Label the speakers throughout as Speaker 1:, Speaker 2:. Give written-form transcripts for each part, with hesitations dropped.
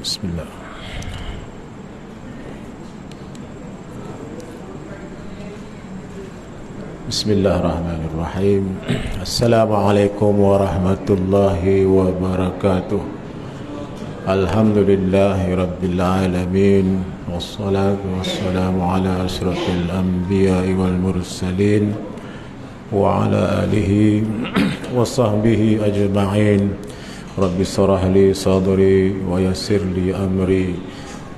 Speaker 1: Bismillah. Bismillahirrahmanirrahim. Assalamualaikum warahmatullahi wabarakatuh. Alhamdulillahi rabbil alamin. Wassalatu wassalamu ala asyrafil anbiya'i wal mursalin wa ala alihi wa sahbihi ajma'in. Rabbi shrah li sadri wa yassir li amri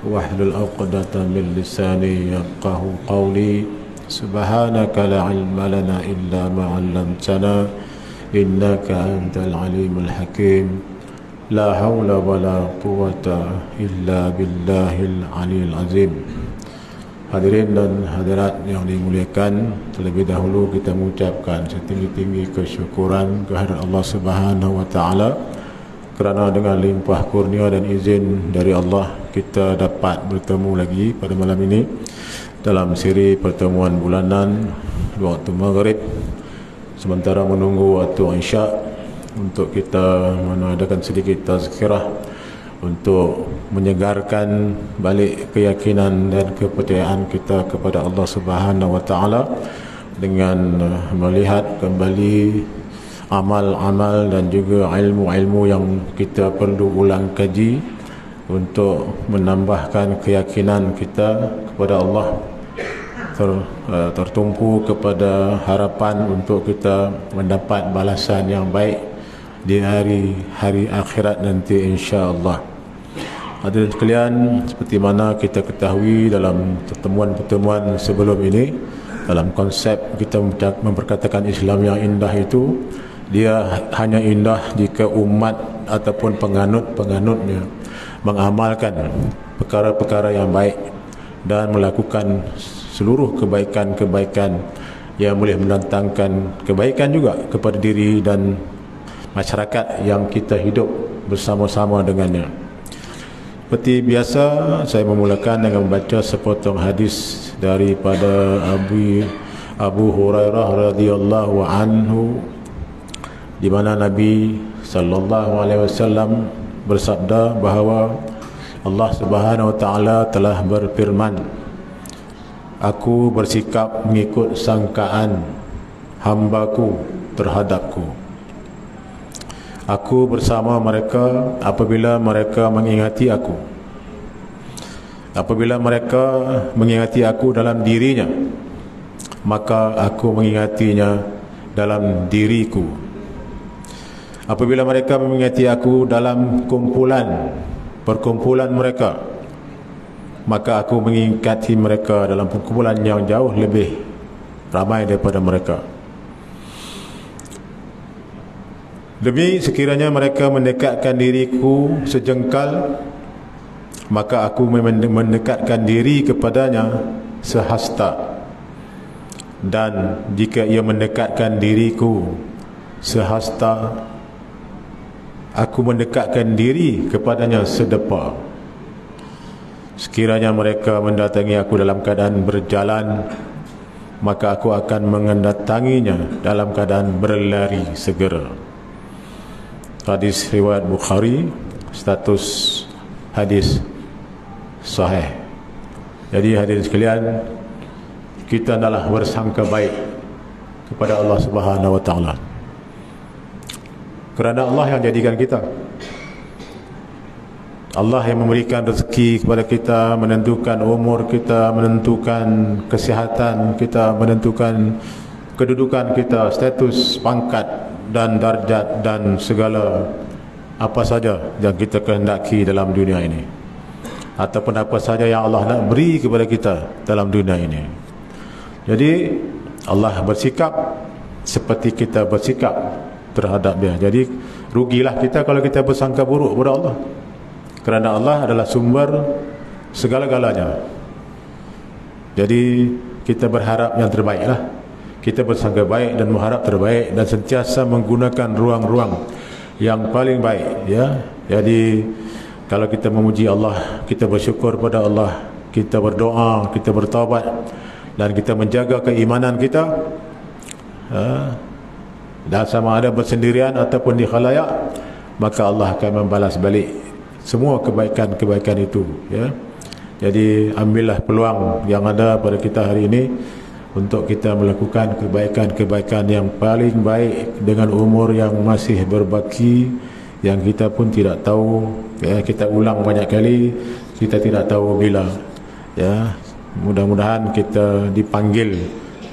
Speaker 1: wahlul 'uqdatam min lisani yafqahu qawli. Subhanaka la ilma lana illa ma 'allamtana innaka antal alimul hakim. La haula wala quwwata illa billahil aliyil azim. Hadirin dan hadirat yang dimuliakan, terlebih dahulu kita mengucapkan setinggi-tinggi kesyukuran kehadirat Allah Subhanahu wa taala kerana dengan limpah kurnia dan izin dari Allah kita dapat bertemu lagi pada malam ini dalam siri pertemuan bulanan waktu maghrib, sementara menunggu waktu isya untuk kita mengadakan sedikit tazkirah untuk menyegarkan balik keyakinan dan kepercayaan kita kepada Allah Subhanahu wa taala dengan melihat kembali amal-amal dan juga ilmu-ilmu yang kita perlu ulang kaji untuk menambahkan keyakinan kita kepada Allah, tertumpu kepada harapan untuk kita mendapat balasan yang baik di hari akhirat nanti insya-Allah. Hadirin sekalian, seperti mana kita ketahui dalam pertemuan-pertemuan sebelum ini, dalam konsep kita memperkatakan Islam yang indah itu, dia hanya indah jika umat ataupun penganut-penganutnya mengamalkan perkara-perkara yang baik dan melakukan seluruh kebaikan-kebaikan yang boleh mendatangkan kebaikan juga kepada diri dan masyarakat yang kita hidup bersama-sama dengannya. Seperti biasa, saya memulakan dengan membaca sepotong hadis daripada Abu Hurairah radhiyallahu anhu, di mana Nabi sallallahu alaihi wasallam bersabda bahawa Allah Subhanahu wa taala telah berfirman, "Aku bersikap mengikut sangkaan hamba-Ku terhadap-Ku. Aku bersama mereka apabila mereka mengingati Aku. Apabila mereka mengingati Aku dalam dirinya, maka Aku mengingatinya dalam diriku. Apabila mereka mengingati Aku dalam perkumpulan mereka, maka Aku mengingati mereka dalam perkumpulan yang jauh lebih ramai daripada mereka. Demi sekiranya mereka mendekatkan diriku sejengkal, maka Aku mendekatkan diri kepadanya sehasta. Dan jika ia mendekatkan diriku sehasta, Aku mendekatkan diri kepadanya sedepa. Sekiranya mereka mendatangi Aku dalam keadaan berjalan, maka Aku akan mendatanginya dalam keadaan berlari segera." Hadis riwayat Bukhari, status hadis sahih. Jadi hadirin sekalian, kita adalah bersangka baik kepada Allah Subhanahu wa taala, kerana Allah yang jadikan kita, Allah yang memberikan rezeki kepada kita, menentukan umur kita, menentukan kesihatan kita, menentukan kedudukan kita, status, pangkat dan darjat dan segala apa saja yang kita kehendaki dalam dunia ini, ataupun apa saja yang Allah nak beri kepada kita dalam dunia ini. Jadi Allah bersikap seperti kita bersikap terhadap Dia. Jadi rugilah kita kalau kita bersangka buruk kepada Allah, kerana Allah adalah sumber segala-galanya. Jadi kita berharap yang terbaiklah. Kita bersangka baik dan mengharap terbaik dan sentiasa menggunakan ruang-ruang yang paling baik, ya. Jadi kalau kita memuji Allah, kita bersyukur pada Allah, kita berdoa, kita bertaubat dan kita menjaga keimanan kita, dan sama ada bersendirian ataupun di khalayak, maka Allah akan membalas balik semua kebaikan-kebaikan itu, ya. Jadi ambillah peluang yang ada pada kita hari ini untuk kita melakukan kebaikan-kebaikan yang paling baik dengan umur yang masih berbaki, yang kita pun tidak tahu, ya. Kita ulang banyak kali, kita tidak tahu bila, ya. Mudah-mudahan kita dipanggil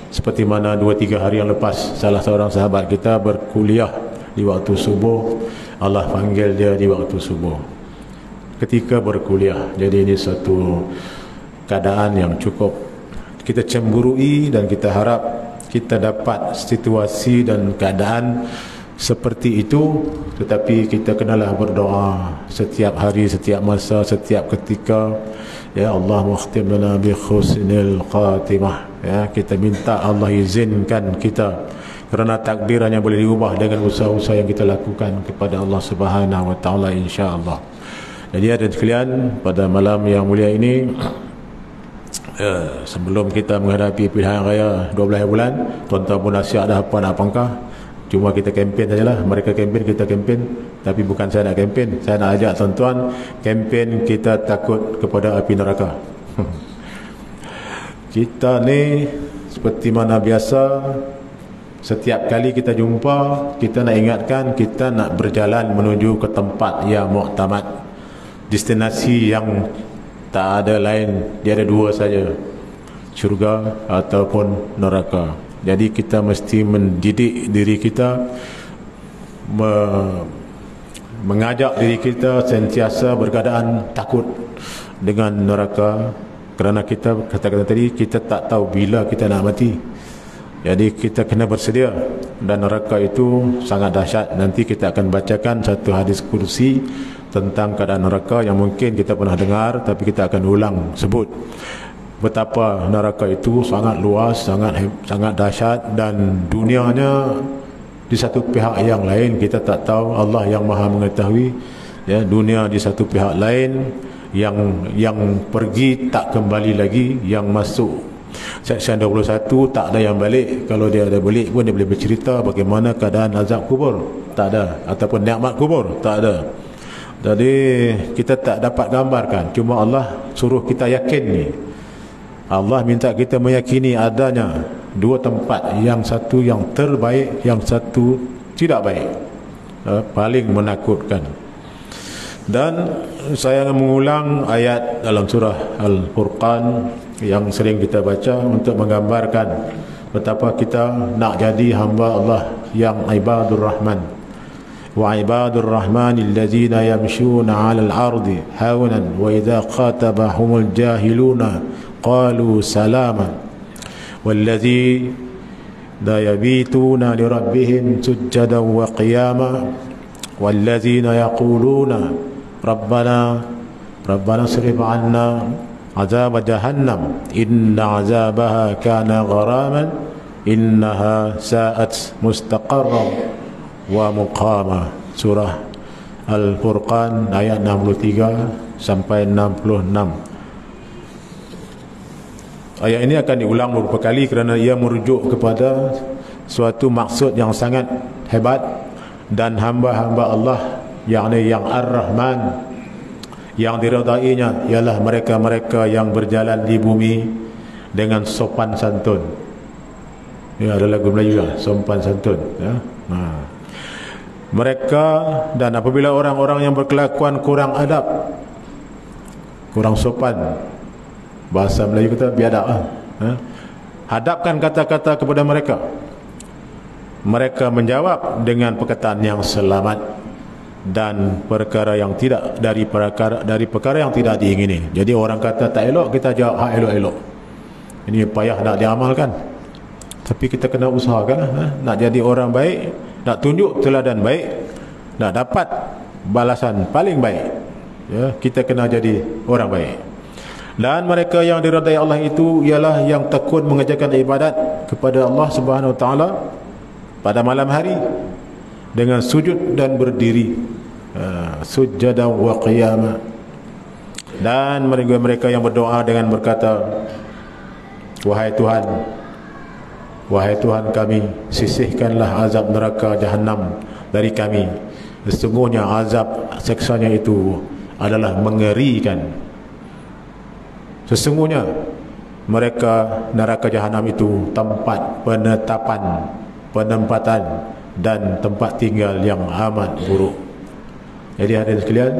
Speaker 1: seperti mana 2-3 hari yang lepas salah seorang sahabat kita berkuliah di waktu subuh. Allah panggil dia di waktu subuh ketika berkuliah. Jadi ini satu keadaan yang cukup kita cemburui, dan kita harap kita dapat situasi dan keadaan seperti itu. Tetapi kita kenalah berdoa setiap hari, setiap masa, setiap ketika, ya Allah mukhtim lana bi husnil khatimah, ya. Kita minta Allah izinkan kita, kerana takdir hanya boleh diubah dengan usaha-usaha yang kita lakukan kepada Allah Subhanahu wa taala, insya-Allah. Jadi hadirin sekalian, pada malam yang mulia ini, sebelum kita menghadapi pilihan raya 12 bulan, tuan-tuan pun nasihat dah apa nak pangkah. Cuma kita kempen sajalah. Mereka kempen, kita kempen. Tapi bukan saya nak kempen, saya nak ajak tuan-tuan kempen kita takut kepada api neraka. Kita ni seperti mana biasa, setiap kali kita jumpa, kita nak ingatkan, kita nak berjalan menuju ke tempat yang muktamad, destinasi yang tak ada lain, dia ada dua saja, syurga ataupun neraka. Jadi kita mesti mendidik diri kita, mengajak diri kita sentiasa berkeadaan takut dengan neraka, kerana kita katakan tadi, kita tak tahu bila kita nak mati. Jadi kita kena bersedia, dan neraka itu sangat dahsyat. Nanti kita akan bacakan satu hadis kursi tentang keadaan neraka yang mungkin kita pernah dengar, tapi kita akan ulang sebut betapa neraka itu sangat luas, sangat dahsyat, dan dunianya di satu pihak yang lain kita tak tahu, Allah yang maha mengetahui, ya. Dunia di satu pihak lain, yang pergi tak kembali lagi, yang masuk Seksyen 21 tak ada yang balik. Kalau dia ada balik pun dia boleh bercerita bagaimana keadaan azab kubur, tak ada, ataupun nikmat kubur, tak ada. Jadi kita tak dapat gambarkan. Cuma Allah suruh kita yakin ni. Allah minta kita meyakini adanya dua tempat, yang satu yang terbaik, yang satu tidak baik, paling menakutkan. Dan saya akan mengulang ayat dalam surah Al-Furqan yang sering kita baca untuk menggambarkan betapa kita nak jadi hamba Allah yang ibadur rahman. Wa ibadur rahmanil ladzina yamshuna 'alal ardi hawnan wa idza khatabahumul jahiluna qalu salama walladzi la yabituna li rabbihim sujjadan wa qiyama walladzina yaquluna rabbana srif 'anna 'adzab jahannam inna 'adzabaha kana gharaman innaha sa'at mustaqarran wa muqama. Surah Al-Furqan ayat 63 sampai 66. Ayat ini akan diulang beberapa kali kerana ia merujuk kepada suatu maksud yang sangat hebat, dan hamba-hamba Allah, yakni yang Ar-Rahman, yang diridainya ialah mereka-mereka yang berjalan di bumi dengan sopan santun. Ya, ada lagu Melayu lah, sopan santun, ya. Mereka, dan apabila orang-orang yang berkelakuan kurang adab, kurang sopan, bahasa Melayu kita biadab, hadapkan kata-kata kepada mereka, mereka menjawab dengan perkataan yang selamat dan perkara yang tidak dari perkara yang tidak diingini. Jadi orang kata tak elok, kita jawab hak elok-elok. Ini payah nak diamalkan, tapi kita kena usahakan, nak jadi orang baik, nak tunjuk teladan baik, nak dapat balasan paling baik, ya, kita kena jadi orang baik. Dan mereka yang diridai Allah itu ialah yang tekun mengerjakan ibadat kepada Allah Subhanahu Wa Taala pada malam hari dengan sujud dan berdiri, sujjadan wa qiyama. Dan mereka yang berdoa dengan berkata, wahai Tuhan kami, sisihkanlah azab neraka Jahannam dari kami. Sesungguhnya azab seksanya itu adalah mengerikan. Sesungguhnya mereka neraka jahanam itu tempat penempatan dan tempat tinggal yang amat buruk. Jadi hadirin sekalian,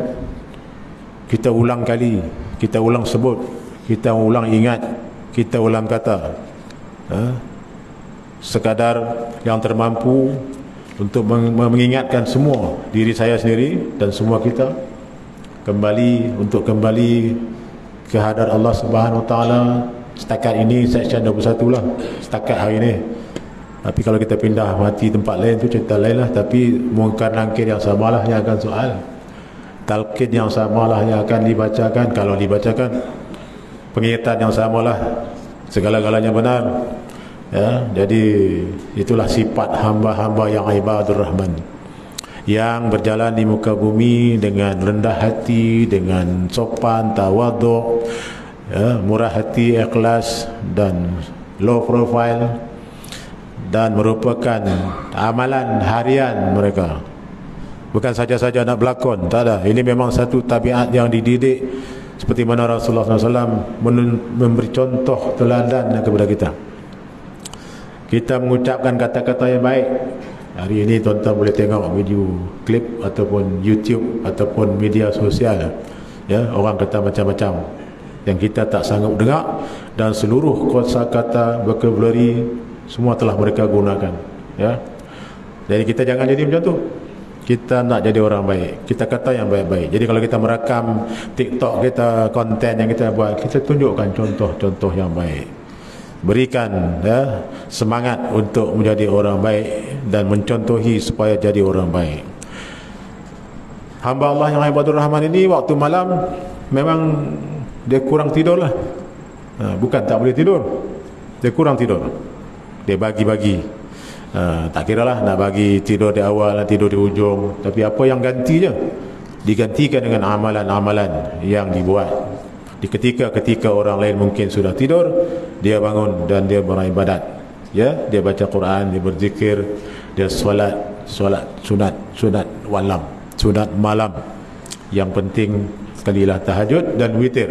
Speaker 1: kita ulang kali, kita ulang sebut, kita ulang ingat, kita ulang kata, sekadar yang termampu untuk mengingatkan semua diri saya sendiri dan semua kita kembali ke hadrat Allah Subhanahu Wa Taala. Setakat ini section 21 lah, setakat hari ini. Tapi kalau kita pindah mati tempat lain tu cerita lain lah. Tapi mungkar nangkir yang samalah yang akan soal, talqin yang samalah yang akan dibacakan. Kalau dibacakan, pengingatan yang samalah, segala-galanya benar. Ya, jadi itulah sifat hamba-hamba yang ibadur rahman, yang berjalan di muka bumi dengan rendah hati, dengan sopan, tawaduk, ya, murah hati, ikhlas dan low profile, dan merupakan amalan harian mereka. Bukan saja-saja nak berlakon, tak ada. Ini memang satu tabiat yang dididik, seperti mana Rasulullah SAW memberi contoh teladan kepada kita. Kita mengucapkan kata-kata yang baik. Hari ini tuan-tuan boleh tengok video klip ataupun YouTube ataupun media sosial, ya, orang kata macam-macam yang kita tak sanggup dengar, dan seluruh kosakata vocabulary semua telah mereka gunakan, ya. Jadi kita jangan jadi macam tu. Kita nak jadi orang baik, kita kata yang baik-baik. Jadi kalau kita merakam TikTok kita, konten yang kita buat, kita tunjukkan contoh-contoh yang baik. Berikan, ya, semangat untuk menjadi orang baik dan mencontohi supaya jadi orang baik. Hamba Allah yang ibadur rahman ini waktu malam memang dia kurang tidur lah. Bukan tak boleh tidur, dia kurang tidur. Dia bagi-bagi, tak kira lah nak bagi tidur di awal, tidur di ujung. Tapi apa yang gantinya, digantikan dengan amalan-amalan yang dibuat. Di ketika-ketika orang lain mungkin sudah tidur, dia bangun dan dia beribadat, ya, dia baca Quran, dia berzikir, dia solat sunat malam. Yang penting sekalilah tahajud dan witir.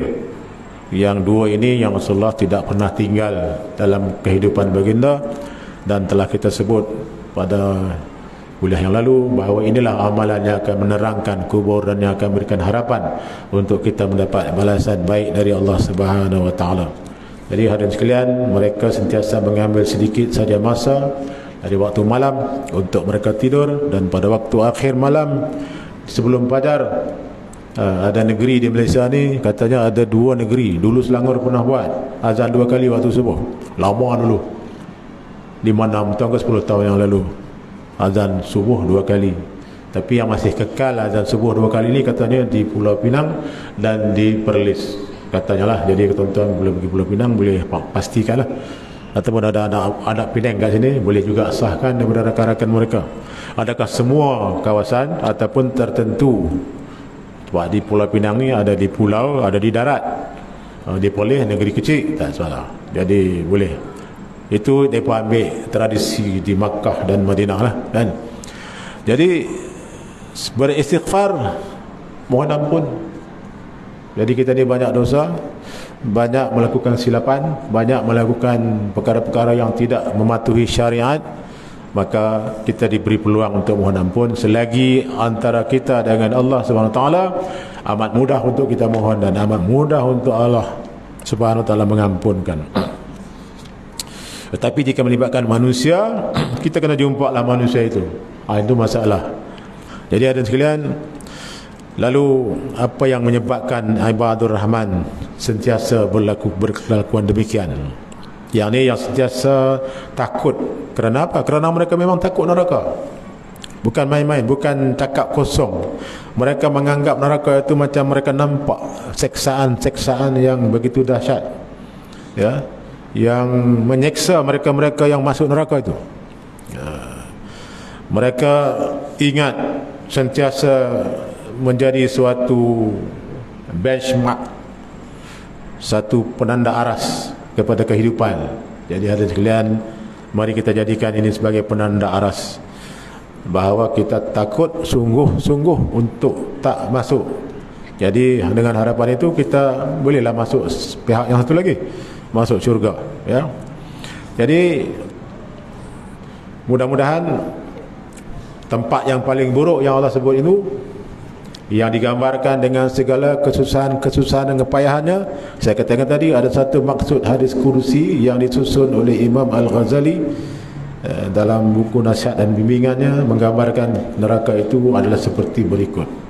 Speaker 1: Yang dua ini yang Rasulullah tidak pernah tinggal dalam kehidupan baginda, dan telah kita sebut pada kuliah yang lalu bahawa inilah amalan yang akan menerangkan kubur dan yang akan memberikan harapan untuk kita mendapat balasan baik dari Allah Subhanahu Wa Taala. Jadi hadirin sekalian, mereka sentiasa mengambil sedikit saja masa dari waktu malam untuk mereka tidur, dan pada waktu akhir malam sebelum fajar, ada negeri di Malaysia ni, katanya ada dua negeri dulu Selangor pernah buat azan 2 kali waktu subuh. Lama dulu, 5-6 tahun ke 10 tahun yang lalu, azan subuh 2 kali. Tapi yang masih kekal azan subuh 2 kali ni katanya di Pulau Pinang dan di Perlis, katanya lah. Jadi tuan-tuan boleh pergi Pulau Pinang, boleh pastikan lah. Ataupun ada anak Penang kat sini, boleh juga sahkan daripada rakan-rakan mereka, adakah semua kawasan ataupun tertentu. Sebab di Pulau Pinang ni ada di pulau, ada di darat. Dia boleh negeri kecil, tak salah. Jadi boleh. Itu mereka ambil tradisi di Makkah dan Madinah lah, kan. Jadi beristighfar, mohon ampun. Jadi kita ni banyak dosa, banyak melakukan silapan, banyak melakukan perkara-perkara yang tidak mematuhi syariat, maka kita diberi peluang untuk mohon ampun. Selagi antara kita dengan Allah Subhanahu Wa Taala, amat mudah untuk kita mohon dan amat mudah untuk Allah Subhanahu Wa Taala mengampunkan. Tetapi jika melibatkan manusia, kita kena jumpalah manusia itu. Itu masalah. Jadi hadirin sekalian, lalu apa yang menyebabkan ibadur rahman sentiasa berkelakuan demikian? Yang ni yang sentiasa takut. Kerana apa? Kerana mereka memang takut neraka. Bukan main-main, bukan cakap kosong. Mereka menganggap neraka itu macam mereka nampak seksaan-seksaan yang begitu dahsyat, ya, yang menyeksa mereka-mereka yang masuk neraka itu. Mereka ingat sentiasa menjadi suatu benchmark, satu penanda aras kepada kehidupan. Jadi hadirin sekalian, mari kita jadikan ini sebagai penanda aras bahawa kita takut sungguh-sungguh untuk tak masuk Jadi dengan harapan itu kita bolehlah masuk pihak yang satu lagi, masuk syurga, ya. Jadi mudah-mudahan tempat yang paling buruk yang Allah sebut itu, yang digambarkan dengan segala kesusahan dan kepayahannya, saya katakan tadi ada satu maksud hadis kursi yang disusun oleh Imam Al-Ghazali dalam buku Nasihat dan Bimbingannya, menggambarkan neraka itu adalah seperti berikut.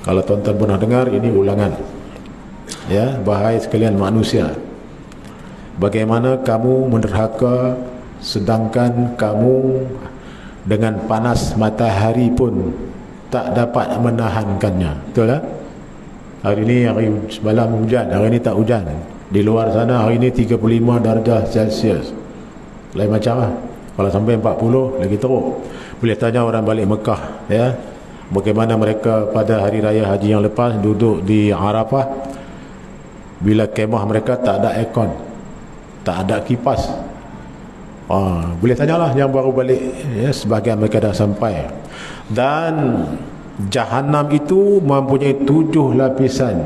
Speaker 1: Kalau tuan-tuan pernah dengar, ini ulangan, ya, bahai sekalian manusia, bagaimana kamu menderhaka sedangkan kamu dengan panas matahari pun tak dapat menahankannya. Betul tak? Hari ini, hari semalam hujan, hari ini tak hujan. Di luar sana hari ini 35 darjah Celsius. Lain macam lah. Kalau sampai 40 lagi teruk. Boleh tanya orang balik Mekah, ya, bagaimana mereka pada hari raya haji yang lepas duduk di Arafah, bila kemah mereka tak ada aircon, tak ada kipas. Boleh tanyalah yang baru balik, ya, sebahagian mereka dah sampai. Dan Jahannam itu mempunyai 7 lapisan.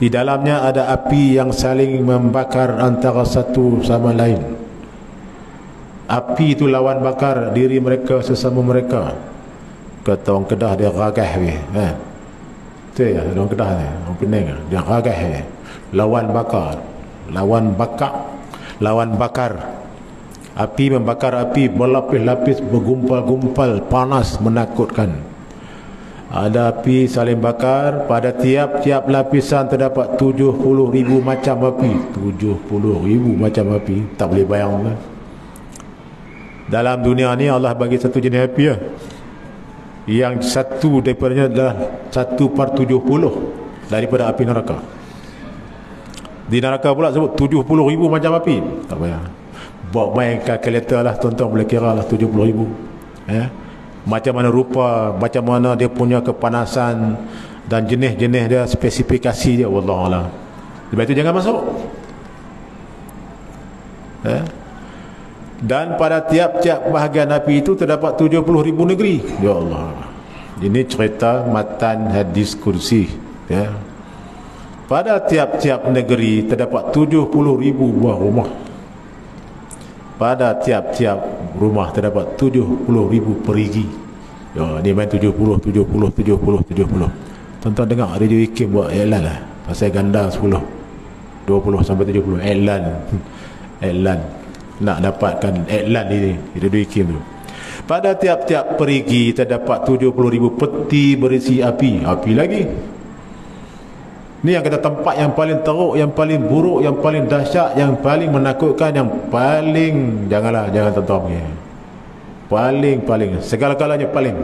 Speaker 1: Di dalamnya ada api yang saling membakar antara satu sama lain. Api itu lawan bakar diri mereka sesama mereka. Kata orang Kedah, dia ragah weh. Betul ya, orang Kedah ni, orang Penang, dia ragah weh. Lawan bakar, lawan bakar. Api membakar api, berlapis-lapis, bergumpal-gumpal, panas, menakutkan. Ada api saling bakar, pada tiap-tiap lapisan terdapat 70,000 macam api. 70,000 macam api, tak boleh bayang kan? Dalam dunia ni Allah bagi satu jenis api ya, yang satu daripadanya adalah 1/70 daripada api neraka. Di neraka pula sebut 70,000 macam api. Tak payah, bawa main kalkulator lah, tuan-tuan boleh kira lah 70,000, ya. Macam mana rupa, macam mana dia punya kepanasan dan jenis-jenis dia, spesifikasi dia, wallahualam. Sebab itu jangan masuk, ya. Dan pada tiap-tiap bahagian api itu terdapat 70,000 negeri. Ya Allah, ini cerita matan hadis kursi, ya. Pada tiap-tiap negeri terdapat 70,000 buah rumah. Pada tiap-tiap rumah terdapat 70,000 perigi. Ya, dia main 70. Tuan-tuan dengar Radio Ikim buat iklan lah pasal ganda 10, 20 sampai 70 iklan nak dapatkan iklan ini Radio Ikim tu. Pada tiap-tiap perigi terdapat 70,000 peti berisi api. Api lagi. Ni yang kata tempat yang paling teruk, yang paling buruk, yang paling dahsyat, yang paling menakutkan, yang paling, jangan tuan-tuan pergi. Paling segala-galanya paling.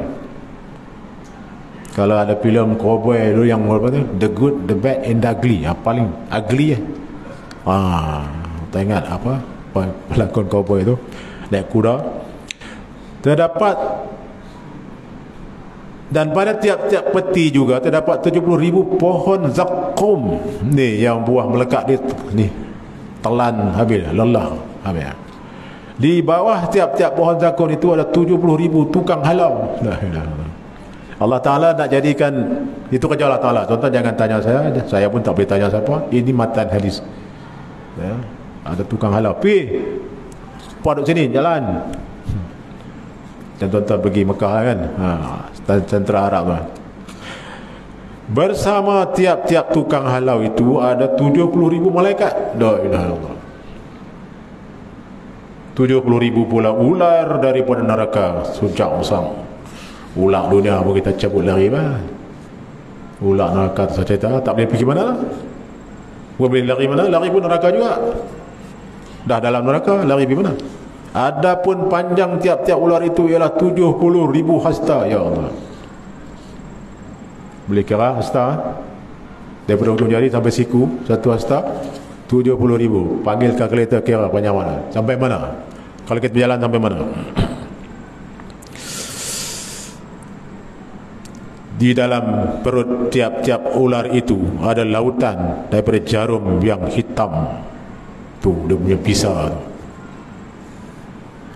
Speaker 1: Kalau ada filem cowboy dulu yang apa tu, The Good, The Bad and The Ugly, paling ugly tak ingat apa pelakon cowboy tu naik kuda. Terdapat, dan pada tiap-tiap peti juga terdapat 70,000 pohon zakum. Ni yang buah melekat dia ni, telan habis, lelah habis. Di bawah tiap-tiap pohon zakum itu ada 70,000 tukang halau. Allah Ta'ala nak jadikan itu kerja Allah Ta'ala. Tuan-tuan jangan tanya saya pun tak boleh tanya siapa. Ini matan hadis, ya. Ada tukang halau, duduk sini jalan. Dan tuan-tuan pergi Mekah kan, tentera Arab lah. Bersama tiap-tiap tukang halau itu ada 70,000 malaikat. La ilaha illallah. 70,000 pula ular daripada neraka, sujak besar. Ular dunia pun kita cabut lari bah. Ular neraka tu saya cerita, tak boleh pergi mana lah. Boleh lari mana? Lari pun neraka juga. Dah dalam neraka, lari pergi mana? Adapun panjang tiap-tiap ular itu ialah 70,000 hasta. Ya Allah, boleh kira hasta? Daripada ujung jari sampai siku, satu hasta 70,000. Panggil kalkulator, kira panjang mana, sampai mana, kalau kita berjalan sampai mana. Di dalam perut tiap-tiap ular itu ada lautan daripada jarum yang hitam. Tu dia punya pisau,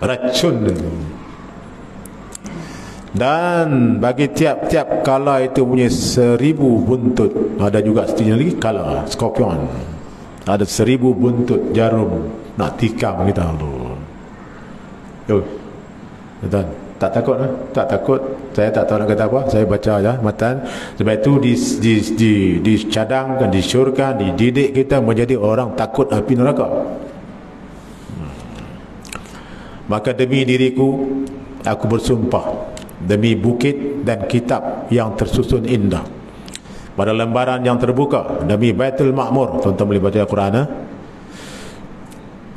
Speaker 1: racun. Dan bagi tiap-tiap kala itu punya 1000 buntut. Ada juga seterusnya lagi kala, skorpion. Ada 1000 buntut jarum nak tikam kita tu. Yo. Tuan, tak takut lah? Tak takut. Saya tak tahu nak kata apa. Saya baca aja matan. Sebab itu dicadangkan, disyorkan, dididik kita menjadi orang takut api neraka. Maka demi diriku, aku bersumpah demi bukit dan kitab yang tersusun indah, pada lembaran yang terbuka, demi Baitul Ma'mur, tuan-tuan boleh baca Al-Quran,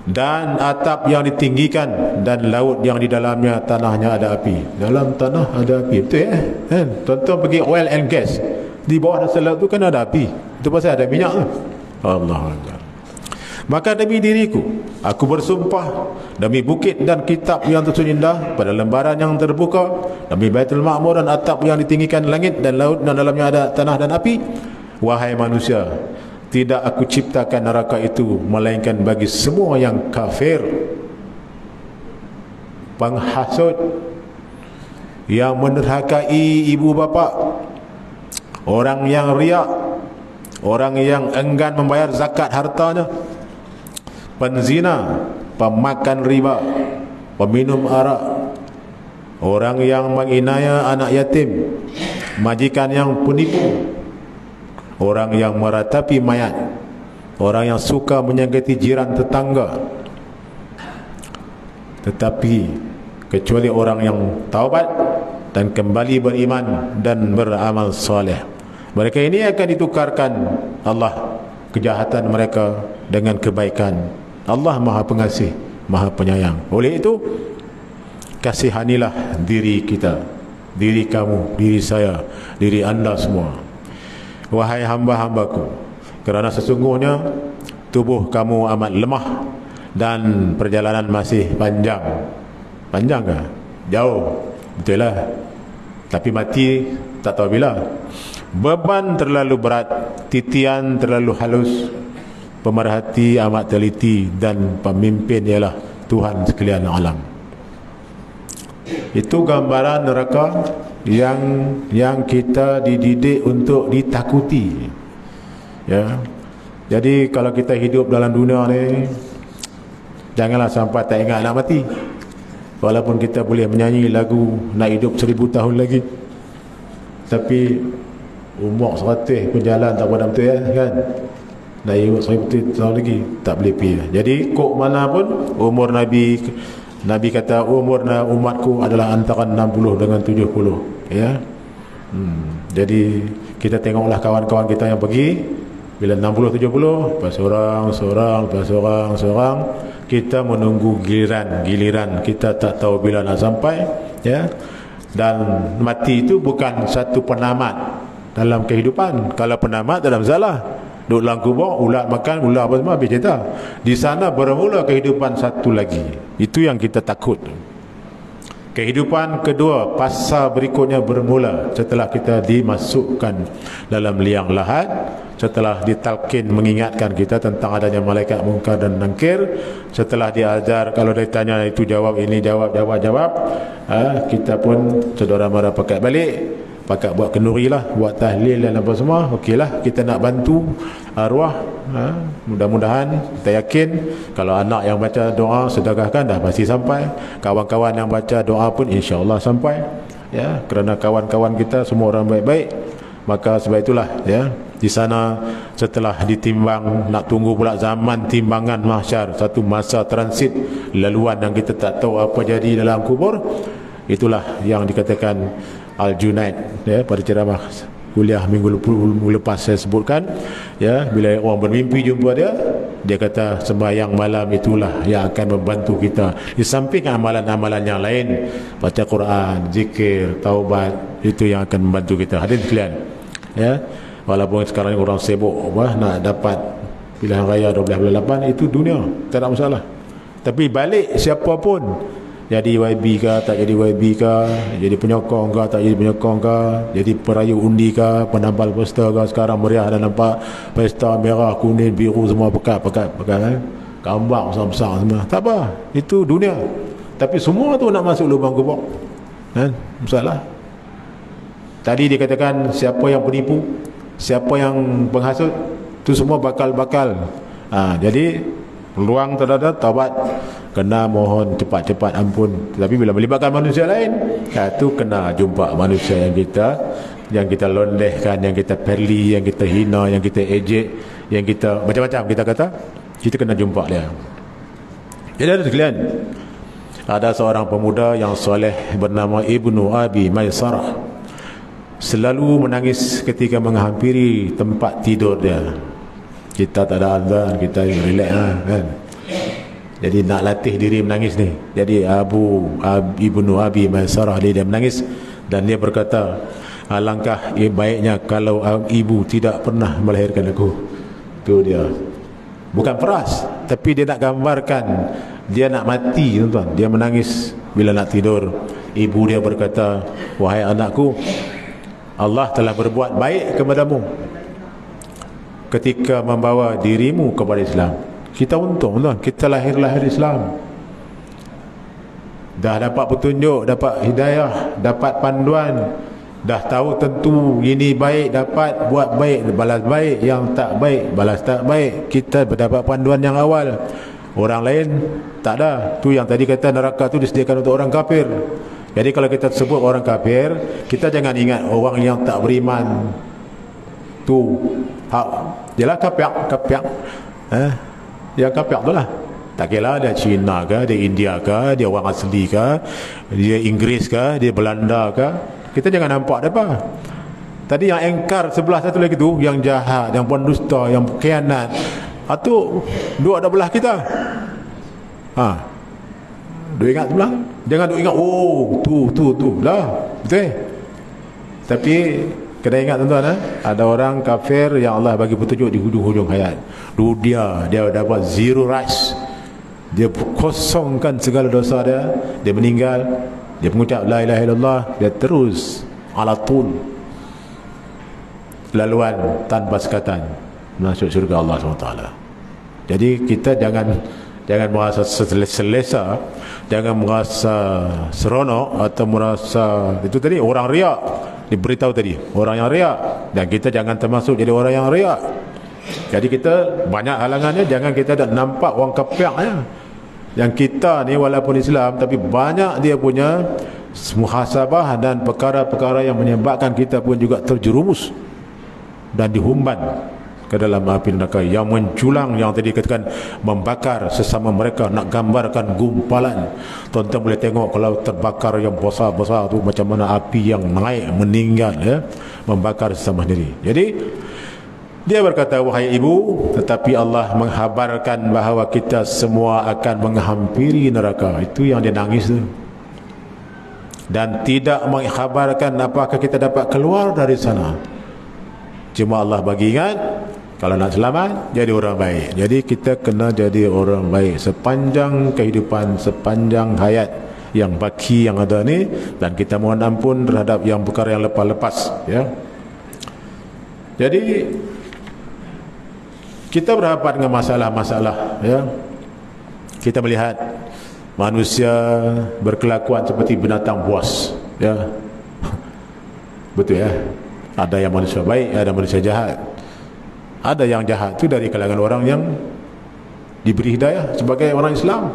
Speaker 1: dan atap yang ditinggikan, dan laut yang di dalamnya tanahnya ada api. Dalam tanah ada api, betul ya? Tuan-tuan pergi oil and gas, di bawah dasar laut tu kan ada api. Itu pasal ada minyak tu. Allah Akbar. Maka demi diriku, aku bersumpah demi bukit dan kitab yang tersusun indah, pada lembaran yang terbuka, demi Baitul Ma'mur dan atap yang ditinggikan langit dan laut dan dalamnya ada tanah dan api. Wahai manusia, tidak aku ciptakan neraka itu melainkan bagi semua yang kafir, penghasut, yang menderhakai ibu bapa, orang yang riak, orang yang enggan membayar zakat hartanya, penzina, pemakan riba, peminum arak, orang yang menginaya anak yatim, majikan yang penipu, orang yang meratapi mayat, orang yang suka menyakiti jiran tetangga. Tetapi kecuali orang yang taubat dan kembali beriman dan beramal soleh, mereka ini akan ditukarkan Allah kejahatan mereka dengan kebaikan. Allah Maha Pengasih, Maha Penyayang. Oleh itu, kasihanilah diri kita, diri kamu, diri saya, diri anda semua, wahai hamba-hambaku, kerana sesungguhnya tubuh kamu amat lemah dan perjalanan masih panjang. Panjang ke? Jauh, betul lah. Tapi mati tak tahu bila. Beban terlalu berat, titian terlalu halus, pemerhati amat teliti, dan pemimpin ialah Tuhan sekalian alam. Itu gambaran neraka yang kita dididik untuk ditakuti. Ya. Jadi kalau kita hidup dalam dunia ni, janganlah sampai tak ingat nak mati. Walaupun kita boleh menyanyi lagu nak hidup 1000 tahun lagi, tapi umur 100 pun jalan tak pada betul ya, kan? Nak hidup 1000 tahun lagi tak boleh pergi. Jadi kok mana pun umur Nabi kata umur umatku adalah antara 60 dengan 70, ya. Jadi kita tengoklah kawan-kawan kita yang pergi, bila 60 70 lepas seorang, kita menunggu giliran kita tak tahu bila nak sampai, ya. Dan mati itu bukan satu penamat dalam kehidupan. Kalau penamat dalam salah, duduk dalam kubur, ulat makan, ular apa semua, habis cerita. Di sana bermula kehidupan satu lagi. Itu yang kita takut. Kehidupan kedua, fasa berikutnya bermula setelah kita dimasukkan dalam liang lahat, setelah ditalkin mengingatkan kita tentang adanya malaikat mungkar dan nakir, setelah diajar kalau dia tanya itu jawab, ini jawab, kita pun saudara mara pakat balik, pakat buat kenduri lah, buat tahlil dan apa semua. Okeylah, kita nak bantu arwah. Mudah-mudahan, kita yakin kalau anak yang baca doa sedekahkan dah pasti sampai, kawan-kawan yang baca doa pun insya-Allah sampai, ya, kerana kawan-kawan kita semua orang baik-baik. Maka sebab itulah, ya, di sana setelah ditimbang, nak tunggu pula zaman timbangan mahsyar, satu masa transit laluan yang kita tak tahu apa jadi dalam kubur. Itulah yang dikatakan Al-Junaid, ya, pada ceramah kuliah minggu lepas saya sebutkan, ya, bila orang bermimpi jumpa dia kata sembahyang malam itulah yang akan membantu kita di samping amalan-amalan yang lain, baca Quran, zikir, taubat, itu yang akan membantu kita. Hadirin sekalian, ya, walaupun sekarang orang sibuk nak dapat pilihan raya 12/8, itu dunia, tak ada masalah. Tapi balik siapapun, jadi YB ke tak jadi YB ke, jadi penyokong ke tak jadi penyokong ke, jadi perayu undi ke, penambal poster ke, sekarang meriah dan nampak pesta merah, kuning, biru semua pekat kan, gambar besar-besar semua, tak apa, itu dunia. Tapi semua tu nak masuk lubang kubur. kan? Masalah. Tadi dikatakan siapa yang penipu, siapa yang penghasut, itu semua bakal-bakal. Jadi peluang terhadap taubat kena mohon cepat-cepat ampun. Tapi bila melibatkan manusia lain, itu kena jumpa manusia yang kita londehkan, yang kita perli, yang kita hina, yang kita ejek, yang kita macam-macam kita kata, kita kena jumpa dia. Jadi ada sekalian, ada seorang pemuda yang soleh bernama Ibnu Abi Maysarah, selalu menangis ketika menghampiri tempat tidur dia. Kita tak ada azan, kita relax kan. Jadi nak latih diri menangis ni. Jadi Ibnu Abi Maysarah dia menangis dan dia berkata, alangkah baiknya kalau ibu tidak pernah melahirkan aku. Itu dia. Bukan peras, tapi dia nak gambarkan dia nak mati, tuan-tuan. Dia menangis bila nak tidur. Ibu dia berkata, wahai anakku, Allah telah berbuat baik kepadamu ketika membawa dirimu kepada Islam. Kita untung, tuan, kita lahir Islam, dah dapat petunjuk, dapat hidayah, dapat panduan, dah tahu tentu ini baik, dapat buat baik, balas baik, yang tak baik balas tak baik. Kita dapat panduan yang awal. Orang lain tak ada. Tu yang tadi kata neraka tu disediakan untuk orang kafir. Jadi kalau kita sebut orang kafir, kita jangan ingat orang yang tak beriman. Tu jelah kafir. Yang kafir tu lah. Tak kira dia Cina ke, dia India ke, dia orang asli ke, dia Inggeris ke, dia Belanda ke. Kita jangan nampak apa. Tadi yang engkar sebelah satu lagi tu, yang jahat, yang pendusta, yang khianat, itu duk ada belah kita. Duk ingat sebelah. Jangan duk ingat, oh tu lah, betul. Tapi kena ingat, tuan-tuan, ada orang kafir yang Allah bagi petunjuk di hujung hayat. Dia dapat zero rights. Dia kosongkan segala dosa dia. Dia meninggal, dia mengucap la ilaha illallah, dia terus ala tul laluan tanpa sekatan masuk syurga Allah SWT. Jadi kita jangan merasa selesa, jangan merasa seronok atau merasa itu tadi orang riak. Diberitahu tadi orang yang riak, dan kita jangan termasuk jadi orang yang riak. Jadi kita banyak halangannya. Jangan kita dah nampak orang kafirnya. Yang kita ni walaupun Islam, tapi banyak dia punya muhasabah dan perkara-perkara yang menyebabkan kita pun juga terjerumus dan dihumban ke dalam api neraka yang menculang, yang tadi katakan membakar sesama mereka. Nak gambarkan gumpalan, tuan-tuan boleh tengok kalau terbakar yang besar-besar tu macam mana api yang naik meninggal, membakar sesama diri. Jadi dia berkata, wahai ibu, tetapi Allah menghabarkan bahawa kita semua akan menghampiri neraka. Itu yang dia nangis tu. Dan tidak menghabarkan apakah kita dapat keluar dari sana. Cuma Allah bagi ingat, kalau nak selamat, jadi orang baik. Jadi kita kena jadi orang baik sepanjang kehidupan, sepanjang hayat yang baki yang ada ni. Dan kita mohon ampun terhadap yang perkara yang lepas-lepas, ya. Jadi kita berhadapan dengan masalah-masalah, ya. Kita melihat manusia berkelakuan seperti binatang buas, ya. Betul, ya. Ada yang manusia baik, ada manusia jahat. Ada yang jahat itu dari kalangan orang yang diberi hidayah sebagai orang Islam.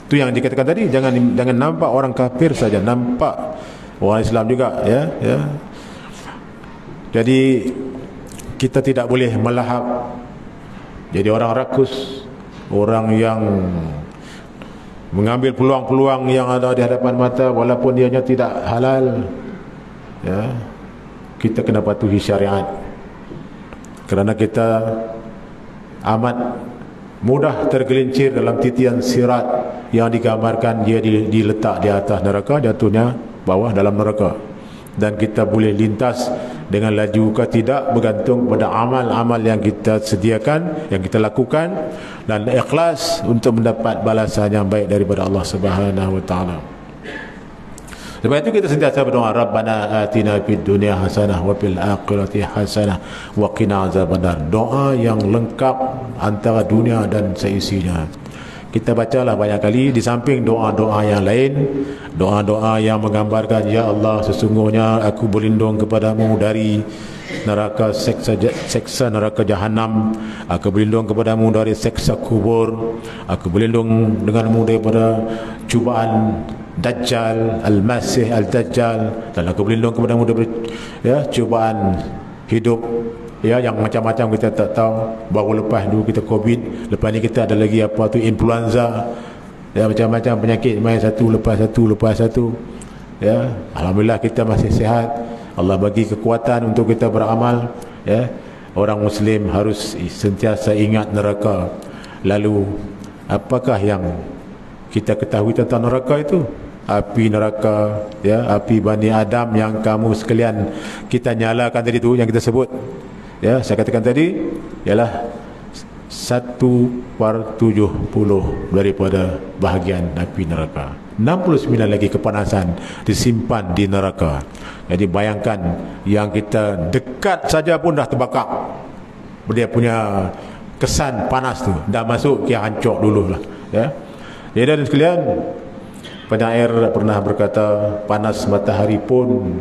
Speaker 1: Itu yang dikatakan tadi, jangan nampak orang kafir saja, nampak orang Islam juga, ya. Jadi kita tidak boleh melahap jadi orang rakus, orang yang mengambil peluang-peluang yang ada di hadapan mata walaupun dianya tidak halal, ya. Kita kena patuhi syariat, kerana kita amat mudah tergelincir dalam titian sirat yang digambarkan dia diletak di atas neraka, jatuhnya bawah dalam neraka. Dan kita boleh lintas dengan laju ke tidak bergantung pada amal-amal yang kita sediakan, yang kita lakukan, dan ikhlas untuk mendapat balasan yang baik daripada Allah Subhanahu wa taala. Sebab itu kita sentiasa berdoa, Rabbana atina fid dunya hasanah wa fil akhirati hasanah wa qina azabannar. Doa yang lengkap antara dunia dan seisinya. kita bacalah banyak kali, di samping doa-doa yang lain, doa-doa yang menggambarkan, ya Allah, sesungguhnya aku berlindung kepadamu dari neraka seksa neraka jahanam, aku berlindung kepadamu dari seksa kubur, aku berlindung denganmu daripada cubaan Dajjal, Al-Masih Al-Dajjal, dan aku berlindung kepadamu daripada cubaan hidup yang macam-macam kita tak tahu. Baru lepas dulu kita Covid, lepas ni kita ada lagi apa tu, influenza, macam-macam penyakit main satu lepas satu. Alhamdulillah kita masih sihat. Allah bagi kekuatan untuk kita beramal. Orang Muslim harus sentiasa ingat neraka. Lalu apakah yang kita ketahui tentang neraka itu? Api neraka, api Bani Adam yang kamu sekalian kita nyalakan tadi tu, yang kita sebut, saya katakan tadi, ialah 1/70 daripada bahagian api neraka. 69 lagi kepanasan disimpan di neraka. Jadi bayangkan, yang kita dekat saja pun dah terbakar. Dia punya kesan panas tu dah masuk, dia hancur dulu lah. Jadi dan sekalian, penyair pernah berkata, panas matahari pun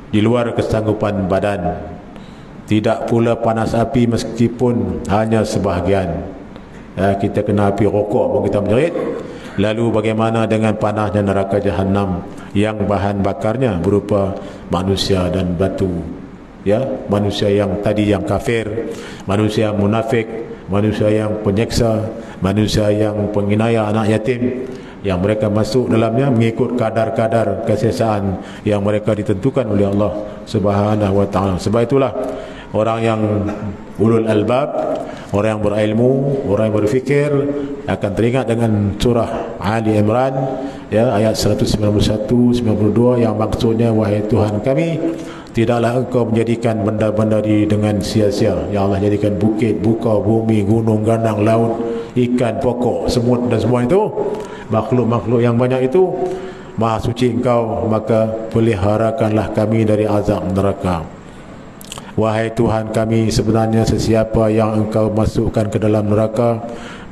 Speaker 1: di luar kesanggupan badan, tidak pula panas api meskipun hanya sebahagian. Kita kena api rokok pun kita menjerit. Lalu bagaimana dengan panasnya neraka jahanam yang bahan bakarnya berupa manusia dan batu? Manusia yang tadi yang kafir, manusia yang munafik, manusia yang penyeksa, manusia yang penginaya anak yatim, yang mereka masuk dalamnya mengikut kadar-kadar kesesaan yang mereka ditentukan oleh Allah Subhanahu wa ta'ala. Sebab itulah orang yang ulul albab, orang yang berilmu, orang yang berfikir akan teringat dengan surah Ali Imran, ayat 191-92, yang maksudnya, wahai Tuhan kami, tidaklah engkau menjadikan benda-benda dengan sia-sia. Ya Allah, jadikan bukit, buka, bumi, gunung, ganang, laut, ikan, pokok, semut dan semua itu, makhluk-makhluk yang banyak itu, Maha suci engkau, maka peliharakanlah kami dari azab neraka. Wahai Tuhan kami, sebenarnya sesiapa yang engkau masukkan ke dalam neraka,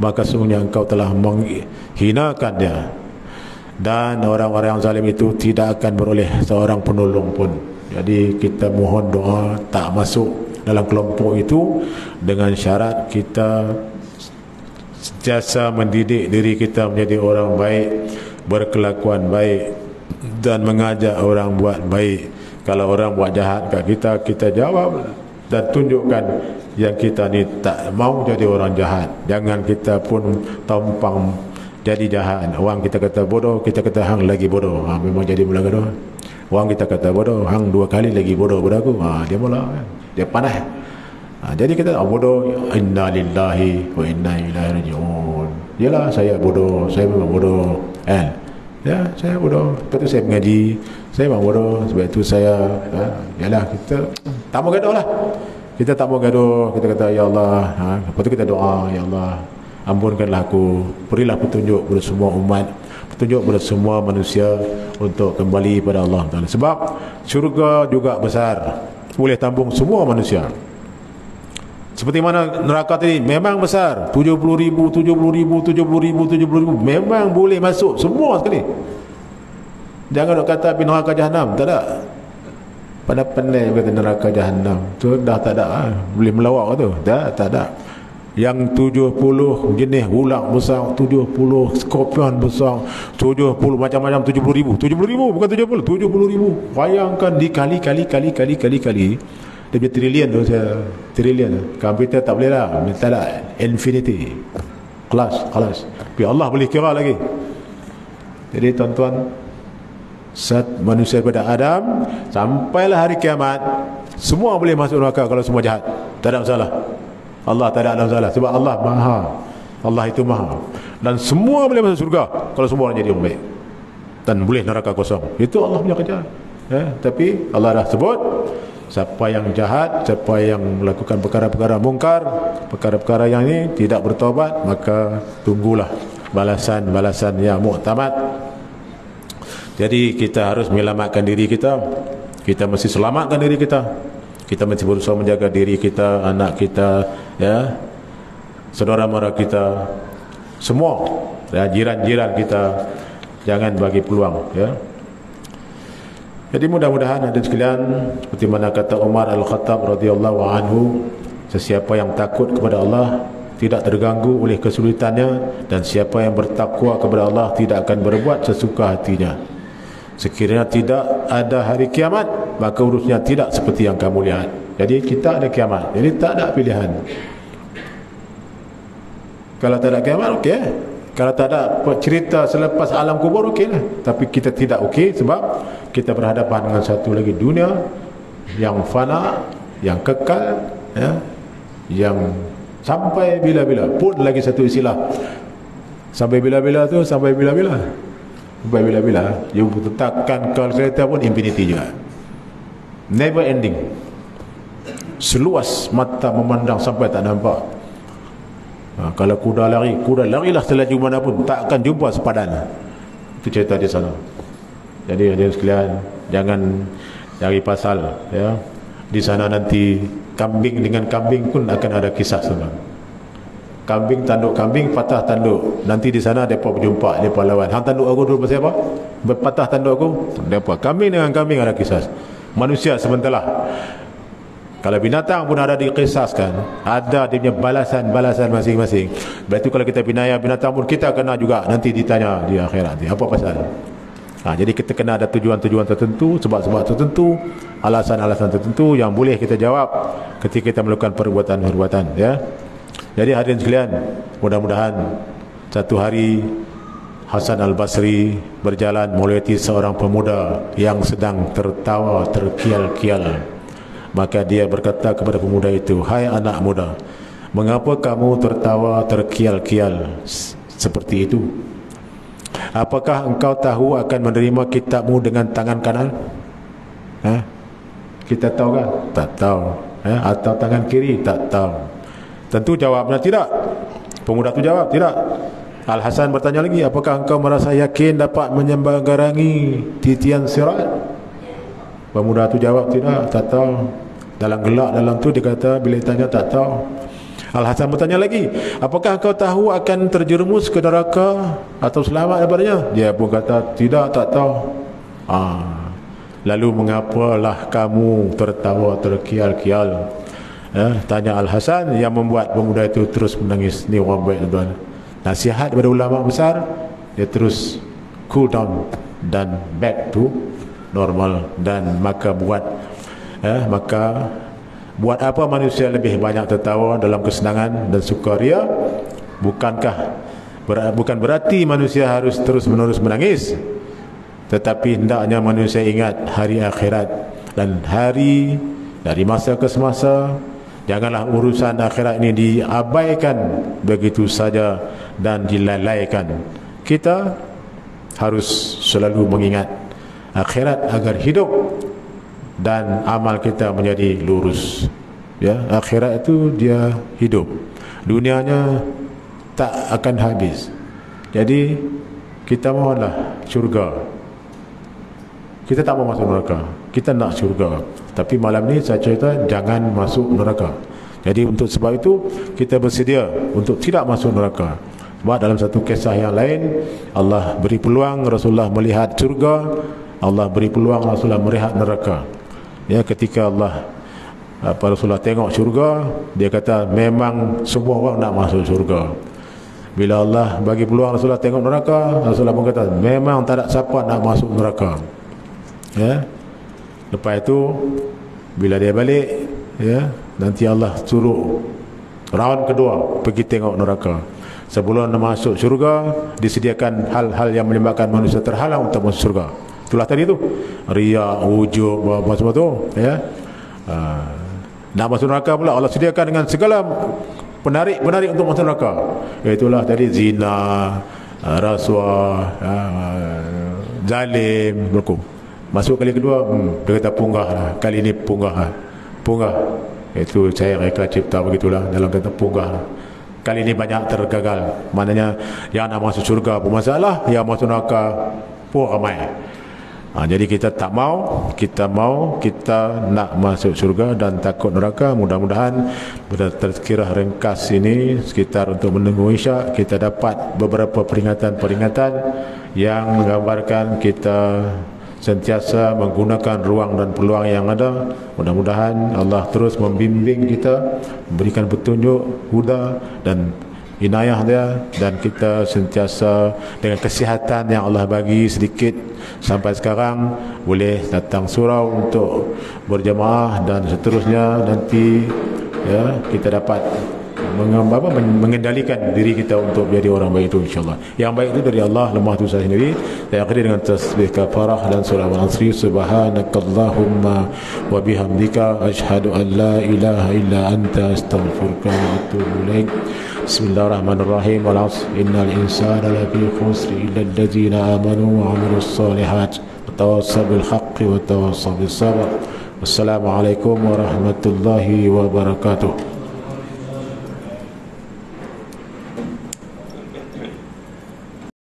Speaker 1: maka sungguhnya engkau telah menghinakan dia, dan orang-orang yang zalim itu tidak akan beroleh seorang penolong pun. Jadi kita mohon doa tak masuk dalam kelompok itu, dengan syarat kita sentiasa mendidik diri kita menjadi orang baik, berkelakuan baik, dan mengajak orang buat baik. Kalau orang buat jahat kat kita, kita jawab dan tunjukkan yang kita ni tak mau jadi orang jahat. Jangan kita pun tampang jadi jahat. Orang kita kata bodoh, kita kata hang lagi bodoh. Memang jadi mula gaduh. Orang kita kata bodoh, hang 2 kali lagi bodoh pada aku. Dia mula, dia panas. Jadi kita bodoh, inna lillahi wa inna ilaihi raji'un. Yalah, saya bodoh, saya memang bodoh. Saya bodoh. Lepas tu saya mengaji, saya memang bodoh. Sebab itu saya, yalah, kita tak mau gaduh lah. Kita tak mau gaduh. Kita kata, ya Allah, lepas tu kita doa, ya Allah, ampunkanlah aku, berilah petunjuk kepada semua umat, petunjuk kepada semua manusia untuk kembali pada Allah Ta'ala. Sebab syurga juga besar, boleh tampung semua manusia. Seperti mana neraka tadi memang besar, 70,000, 70,000, 70,000, 70,000, memang boleh masuk semua sekali. Jangan nak kata api neraka jahanam, tak ada. Pandai-pandai kata neraka jahanam tu dah tak ada, boleh melawak tu, dah tak ada. Yang 70 jenis ular besar, 70 skorpion besar, 70 macam-macam, 70,000, 70,000 bukan 70,000. Bayangkan dikali-kali. Dia punya trilion tu, trilion. Komputer tak boleh lah, tak ada infinity. Kelas. Tapi Allah boleh kira lagi. Jadi tuan-tuan, manusia daripada Adam sampailah hari kiamat, semua boleh masuk neraka kalau semua jahat. Tak ada masalah. Allah tak ada masalah, sebab Allah Maha. Allah itu Maha. Dan semua boleh masuk surga kalau semua orang jadi orang baik. Dan boleh neraka kosong. Itu Allah punya kerja. Tapi Allah dah sebut, siapa yang jahat, siapa yang melakukan perkara-perkara mungkar, perkara-perkara yang ini tidak bertaubat, maka tunggulah balasan yang muktamad. Jadi kita harus menyelamatkan diri kita. Kita mesti selamatkan diri kita. Kita mesti berusaha menjaga diri kita, anak kita, saudara mara kita, semua, ya, jiran-jiran kita jangan bagi peluang, ya. Jadi mudah-mudahan hadirin sekalian, seperti mana kata Umar Al-Khattab radhiyallahu anhu, sesiapa yang takut kepada Allah tidak terganggu oleh kesulitannya, dan siapa yang bertakwa kepada Allah tidak akan berbuat sesuka hatinya. Sekiranya tidak ada hari kiamat, maka urusnya tidak seperti yang kamu lihat. Jadi kita ada kiamat, jadi tak ada pilihan. Kalau tak ada kiamat, okey. Kalau tak ada cerita selepas alam kubur, okey lah. Tapi kita tidak okey sebab kita berhadapan dengan satu lagi dunia yang fana, yang kekal, ya, yang sampai bila-bila. Pun lagi satu istilah, sampai bila-bila tu, sampai bila-bila, sampai bila-bila. You letakkan kalkulator pun infinity juga, never ending. Seluas mata memandang sampai tak nampak. Kalau kuda larilah selaju mana pun, tak akan jumpa sepadan. Itu cerita di sana. Jadi hadirin sekalian, jangan cari pasal, ya. Di sana nanti kambing dengan kambing pun akan ada kisah sama. Kambing tanduk kambing, patah tanduk. Nanti di sana depa berjumpa, depa lawan. Hang tanduk aku dulu pasal apa? Berpatah tanduk aku. Depa kambing dengan kambing ada kisah. Manusia sebentarlah. Kalau binatang pun ada dikisaskan, ada dia punya balasan masing-masing. Berarti kalau kita binaya binatang pun kita kena juga nanti ditanya di akhirat. Apa pasal? Jadi kita kena ada tujuan-tujuan tertentu, sebab-sebab tertentu, alasan-alasan tertentu yang boleh kita jawab ketika kita melakukan perbuatan-perbuatan, ya. Jadi hadirin sekalian, mudah-mudahan satu hari Hasan Al-Basri berjalan melewati seorang pemuda yang sedang tertawa terkial-kial. Maka dia berkata kepada pemuda itu, "Hai anak muda, mengapa kamu tertawa terkial-kial seperti itu? Apakah engkau tahu akan menerima kitabmu dengan tangan kanan?" Kita tahu kan? Tak tahu. Atau tangan kiri? Tak tahu. Tentu jawabnya tidak. Pemuda itu jawab, tidak. Al-Hasan bertanya lagi, apakah engkau merasa yakin dapat menyembanggarangi titian sirat? Pemuda itu jawab, tidak, tak tahu. Dalam gelak dalam tu dia kata, bila ditanya tak tahu. Al-Hasan bertanya lagi, apakah kau tahu akan terjerumus ke neraka atau selamat daripadanya? Dia pun kata, tidak, tak tahu. Lalu mengapalah kamu tertawa terkial-kial? Tanya Al-Hasan, yang membuat pemuda itu terus menangis. Ni orang baik, tuan. Nasihat daripada ulama besar, dia terus cool down dan back to normal. Dan maka buat apa manusia lebih banyak tertawa dalam kesenangan dan sukaria? Bukan berarti manusia harus terus-menerus menangis, tetapi hendaknya manusia ingat hari akhirat dan hari dari masa ke semasa. Janganlah urusan akhirat ini diabaikan begitu saja dan dilalaikan. Kita harus selalu mengingat akhirat agar hidup dan amal kita menjadi lurus, ya. Akhirat itu dia hidup, dunianya tak akan habis. Jadi kita mohonlah syurga. Kita tak mau masuk neraka, kita nak syurga. Tapi malam ni saya cerita jangan masuk neraka. Jadi untuk sebab itu kita bersedia untuk tidak masuk neraka. Sebab dalam satu kisah yang lain, Allah beri peluang Rasulullah melihat syurga, Allah beri peluang Rasulullah melihat neraka. Ya, ketika Rasulullah tengok syurga, dia kata memang semua orang nak masuk syurga. Bila Allah bagi peluang Rasulullah tengok neraka, Rasulullah pun kata memang tak ada siapa nak masuk neraka. Ya. Lepas itu bila dia balik, ya, nanti Allah suruh round kedua pergi tengok neraka. Sebelum masuk syurga, disediakan hal-hal yang menyebabkan manusia terhalang untuk masuk syurga. Itulah tadi tu, riya, ujub, apa semua tu, ya. Nak masuk neraka pula Allah sediakan dengan segala penarik untuk masuk neraka. Itulah tadi zina, rasuah, zalim, berlaku. Masuk kali kedua, dia kata punggah lah. Kali ini punggah. Itu saya reka cipta begitulah, dalam kata punggah lah. Kali ini banyak tergagal. Maknanya yang nak masuk syurga pun masalah, yang masuk neraka pun ramai. Jadi kita mau kita nak masuk surga dan takut neraka. Mudah-mudahan pada tazkirah ringkas ini sekitar untuk menunggu Isyak kita dapat beberapa peringatan-peringatan yang menggambarkan kita sentiasa menggunakan ruang dan peluang yang ada. Mudah-mudahan Allah terus membimbing kita, memberikan petunjuk, huda dan inayah dia, dan kita sentiasa dengan kesihatan yang Allah bagi sedikit sampai sekarang boleh datang surau untuk berjamaah dan seterusnya. Nanti ya kita dapat mengendalikan diri kita untuk menjadi orang baik itu, insyaAllah. Yang baik itu dari Allah, lemah itu saya sendiri. Saya akhiri dengan tasbih kafarah dan surah Al-Asri. Subhanakallahumma wa bihamdika asyhadu an la ilaha illa anta astaghfiruka wa atubu ilaik. Bismillahirrahmanirrahim. Wal 'asr innal insana lafi khusr illa alladzina amanu wa 'amilus solihat wa tawassaw bil haqqi wa tawassaw bis sabr. Wassalamualaikum warahmatullahi wabarakatuh.